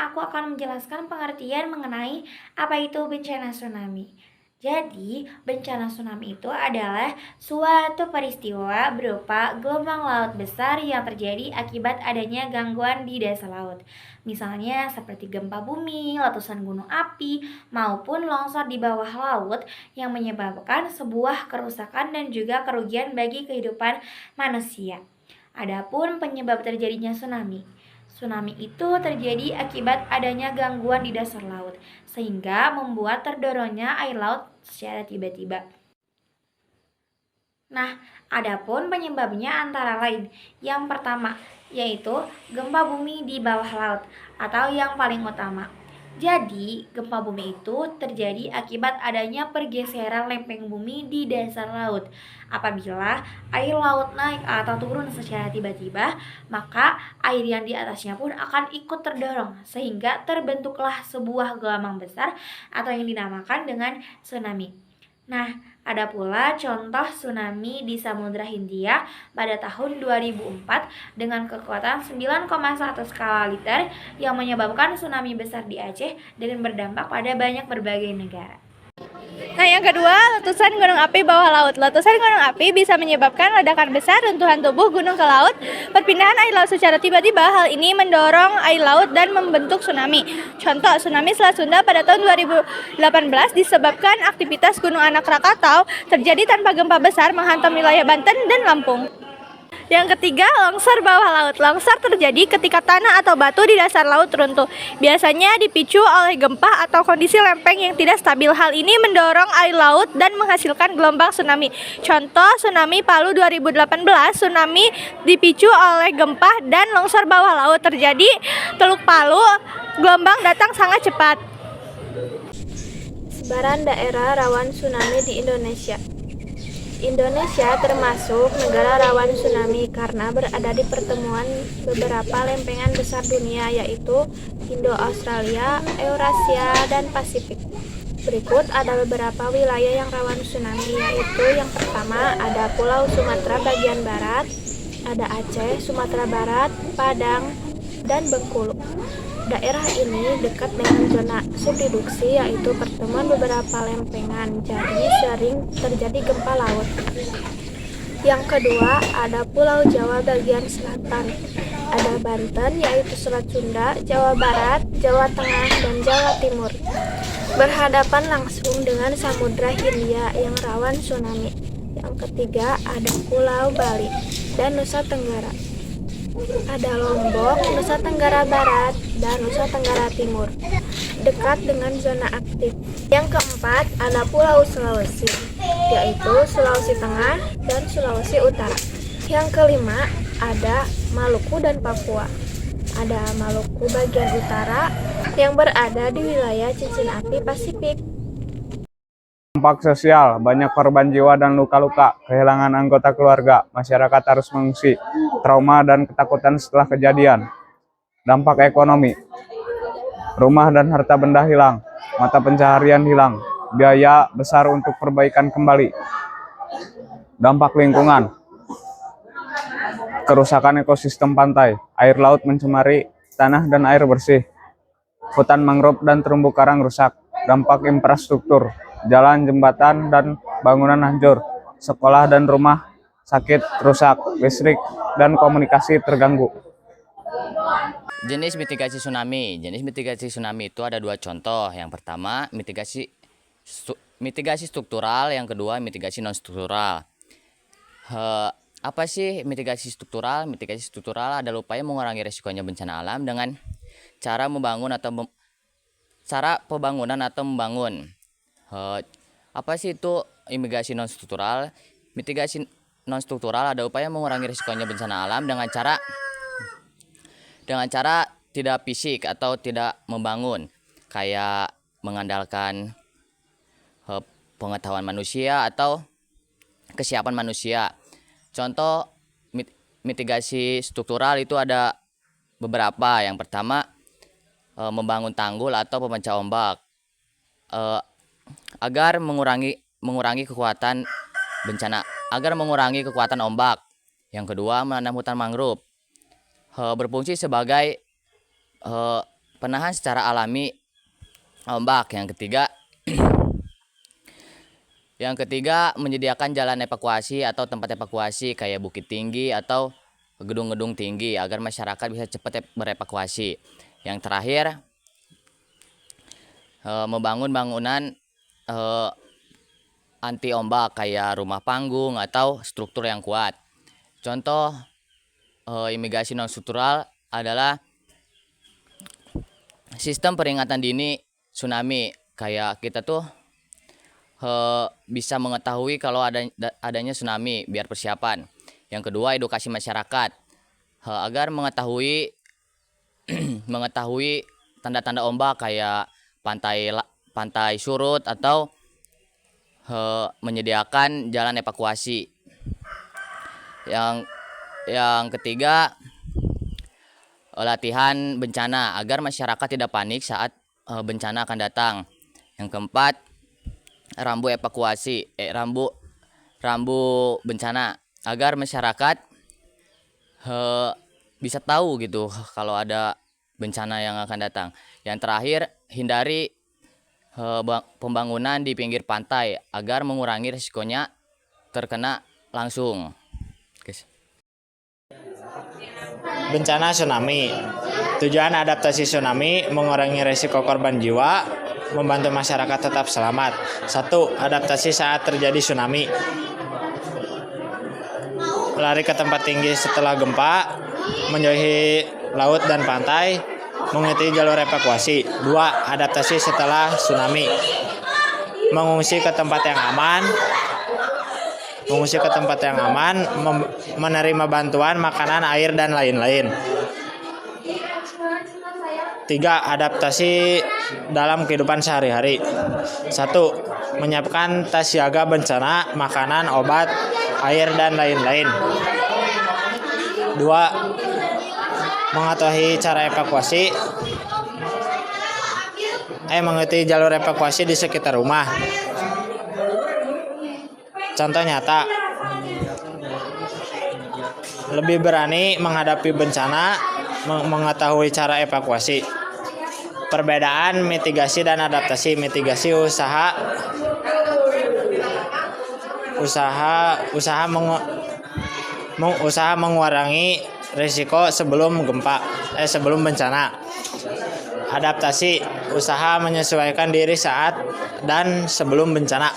aku akan menjelaskan pengertian mengenai apa itu bencana tsunami. Jadi, bencana tsunami itu adalah suatu peristiwa berupa gelombang laut besar yang terjadi akibat adanya gangguan di dasar laut. Misalnya seperti gempa bumi, letusan gunung api, maupun longsor di bawah laut yang menyebabkan sebuah kerusakan dan juga kerugian bagi kehidupan manusia. Adapun penyebab terjadinya tsunami. Tsunami itu terjadi akibat adanya gangguan di dasar laut, sehingga membuat terdorongnya air laut secara tiba-tiba. Nah, adapun penyebabnya antara lain. Yang pertama, yaitu gempa bumi di bawah laut atau yang paling utama. Jadi, gempa bumi itu terjadi akibat adanya pergeseran lempeng bumi di dasar laut. Apabila air laut naik atau turun secara tiba-tiba, maka air yang di atasnya pun akan ikut terdorong sehingga terbentuklah sebuah gelombang besar atau yang dinamakan dengan tsunami. Nah, ada pula contoh tsunami di Samudra Hindia pada tahun 2004 dengan kekuatan 9,1 skala liter yang menyebabkan tsunami besar di Aceh dan berdampak pada banyak berbagai negara. Nah, yang kedua, letusan gunung api bawah laut. Letusan gunung api bisa menyebabkan ledakan besar, runtuhan tubuh gunung ke laut, perpindahan air laut secara tiba-tiba. Hal ini mendorong air laut dan membentuk tsunami. Contoh, tsunami Selat Sunda pada tahun 2018 disebabkan aktivitas Gunung Anak Rakatau terjadi tanpa gempa besar menghantam wilayah Banten dan Lampung. Yang ketiga, longsor bawah laut. Longsor terjadi ketika tanah atau batu di dasar laut runtuh. Biasanya dipicu oleh gempa atau kondisi lempeng yang tidak stabil. Hal ini mendorong air laut dan menghasilkan gelombang tsunami. Contoh, tsunami Palu 2018, tsunami dipicu oleh gempa dan longsor bawah laut terjadi Teluk Palu, gelombang datang sangat cepat. Sebaran daerah rawan tsunami di Indonesia. Indonesia termasuk negara rawan tsunami karena berada di pertemuan beberapa lempengan besar dunia yaitu Indo-Australia, Eurasia, dan Pasifik. Berikut ada beberapa wilayah yang rawan tsunami yaitu yang pertama ada Pulau Sumatera bagian barat, ada Aceh, Sumatera Barat, Padang, dan Bengkulu. Daerah ini dekat dengan zona subduksi yaitu pertemuan beberapa lempengan, jadi sering terjadi gempa laut. Yang kedua ada Pulau Jawa bagian selatan. Ada Banten yaitu Selat Sunda, Jawa Barat, Jawa Tengah, dan Jawa Timur. Berhadapan langsung dengan Samudra Hindia yang rawan tsunami. Yang ketiga ada Pulau Bali dan Nusa Tenggara. Ada Lombok, Nusa Tenggara Barat, dan Nusa Tenggara Timur, dekat dengan zona aktif. Yang keempat ada Pulau Sulawesi, yaitu Sulawesi Tengah dan Sulawesi Utara. Yang kelima ada Maluku dan Papua. Ada Maluku bagian utara yang berada di wilayah cincin api Pasifik. Dampak sosial, banyak korban jiwa dan luka-luka, kehilangan anggota keluarga, masyarakat harus mengungsi, trauma dan ketakutan setelah kejadian. Dampak ekonomi, rumah dan harta benda hilang, mata pencaharian hilang, biaya besar untuk perbaikan kembali. Dampak lingkungan, kerusakan ekosistem pantai, air laut mencemari tanah dan air bersih, hutan mangrove dan terumbu karang rusak. Dampak infrastruktur, jalan, jembatan, dan bangunan hancur, sekolah dan rumah sakit rusak, listrik dan komunikasi terganggu. Jenis mitigasi tsunami. Jenis mitigasi tsunami itu ada dua contoh. Yang pertama mitigasi struktural, yang kedua mitigasi non struktural. Apa sih mitigasi struktural? Mitigasi struktural adalah upaya mengurangi risikonya bencana alam dengan cara pembangunan atau membangun. Apa sih itu mitigasi non struktural? Mitigasi non struktural ada upaya mengurangi risikonya bencana alam dengan cara tidak fisik atau tidak membangun, kayak mengandalkan pengetahuan manusia atau kesiapan manusia. Contoh mitigasi struktural itu ada beberapa. Yang pertama membangun tanggul atau pemecah ombak agar mengurangi kekuatan bencana, agar mengurangi kekuatan ombak. Yang kedua menanam hutan mangrove berfungsi sebagai penahan secara alami ombak. Yang ketiga, menyediakan jalan evakuasi atau tempat evakuasi kayak bukit tinggi atau gedung-gedung tinggi agar masyarakat bisa cepat berevakuasi. Yang terakhir, membangun bangunan anti ombak kayak rumah panggung atau struktur yang kuat. Contoh imigrasi non struktural adalah sistem peringatan dini tsunami. Kayak kita tuh bisa mengetahui kalau adanya tsunami biar persiapan. Yang kedua, edukasi masyarakat agar mengetahui tanda-tanda ombak kayak pantai surut atau menyediakan jalan evakuasi. Yang ketiga, latihan bencana agar masyarakat tidak panik saat bencana akan datang. Yang keempat, rambu evakuasi, rambu bencana agar masyarakat bisa tahu gitu kalau ada bencana yang akan datang. Yang terakhir, hindari pembangunan di pinggir pantai agar mengurangi risikonya terkena langsung. Bencana tsunami. Tujuan adaptasi tsunami mengurangi risiko korban jiwa, membantu masyarakat tetap selamat. 1. Adaptasi saat terjadi tsunami. Lari ke tempat tinggi setelah gempa, menjauhi laut dan pantai, mengikuti jalur evakuasi. 2. Adaptasi setelah tsunami. Mengungsi ke tempat yang aman, menerima bantuan makanan, air, dan lain-lain. 3. Adaptasi dalam kehidupan sehari-hari. 1. Menyiapkan tas siaga bencana, makanan, obat, air, dan lain-lain. 2. Mengetahui cara evakuasi. Mengikuti jalur evakuasi di sekitar rumah. Contoh nyata, lebih berani menghadapi bencana, mengetahui cara evakuasi. Perbedaan mitigasi dan adaptasi. Mitigasi usaha mengurangi risiko sebelum bencana. Adaptasi, usaha menyesuaikan diri saat dan sebelum bencana.